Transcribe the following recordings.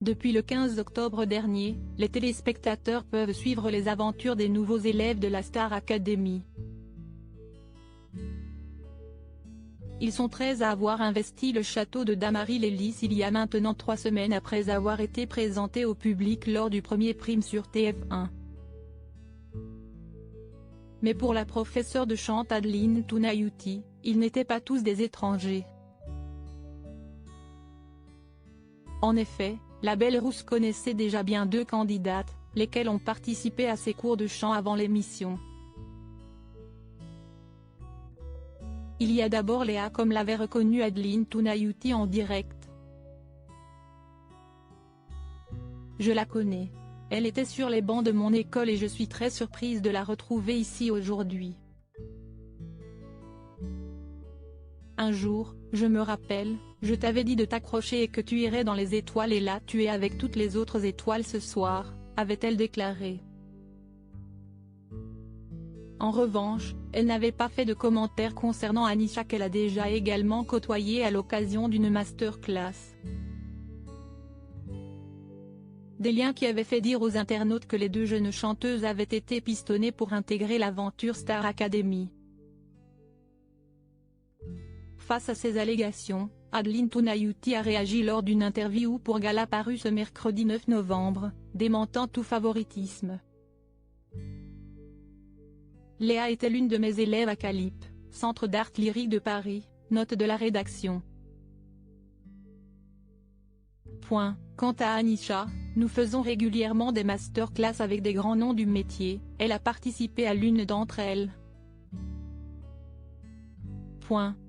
Depuis le 15 octobre dernier, les téléspectateurs peuvent suivre les aventures des nouveaux élèves de la Star Academy. Ils sont 13 à avoir investi le château de Damary-les-Lys il y a maintenant 3 semaines après avoir été présentés au public lors du premier prime sur TF1. Mais pour la professeure de chant Adeline Tounayouti, ils n'étaient pas tous des étrangers. En effet, la belle rousse connaissait déjà bien 2 candidates, lesquelles ont participé à ses cours de chant avant l'émission. Il y a d'abord Léa, comme l'avait reconnu Adeline Tounayouti en direct. Je la connais. Elle était sur les bancs de mon école et je suis très surprise de la retrouver ici aujourd'hui. Un jour, je me rappelle, je t'avais dit de t'accrocher et que tu irais dans les étoiles et là tu es avec toutes les autres étoiles ce soir, avait-elle déclaré. En revanche, elle n'avait pas fait de commentaires concernant Anisha qu'elle a déjà également côtoyée à l'occasion d'une masterclass. Des liens qui avaient fait dire aux internautes que les 2 jeunes chanteuses avaient été pistonnées pour intégrer l'aventure Star Academy. Face à ces allégations, Adeline Tounayouti a réagi lors d'une interview pour Gala parue ce mercredi 9 novembre, démentant tout favoritisme. Léa était l'une de mes élèves à Calip, Centre d'art lyrique de Paris, note de la rédaction. Quant à Anisha, nous faisons régulièrement des masterclass avec des grands noms du métier, elle a participé à l'une d'entre elles.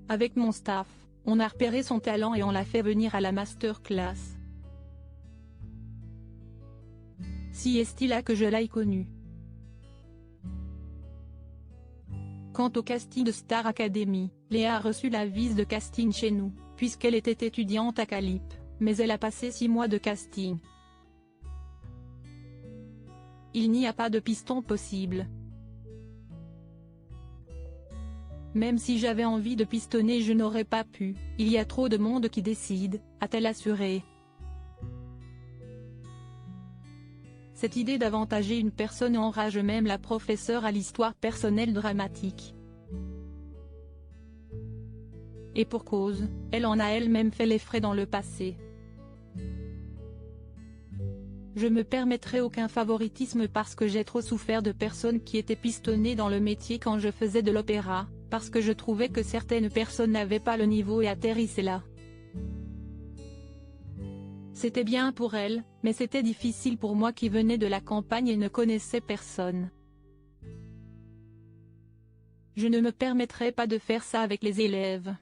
Avec mon staff, on a repéré son talent et on l'a fait venir à la masterclass. Si est-il là que je l'ai connue. Quant au casting de Star Academy, Léa a reçu la vis de casting chez nous, puisqu'elle était étudiante à Calip, mais elle a passé 6 mois de casting. Il n'y a pas de piston possible. Même si j'avais envie de pistonner je n'aurais pas pu, il y a trop de monde qui décide, a-t-elle assuré. Cette idée d'avantager une personne enrage même la professeure à l'histoire personnelle dramatique. Et pour cause, elle en a elle-même fait les frais dans le passé. Je me permettrai aucun favoritisme parce que j'ai trop souffert de personnes qui étaient pistonnées dans le métier quand je faisais de l'opéra, parce que je trouvais que certaines personnes n'avaient pas le niveau et atterrissaient là. C'était bien pour elles, mais c'était difficile pour moi qui venais de la campagne et ne connaissais personne. Je ne me permettrai pas de faire ça avec les élèves.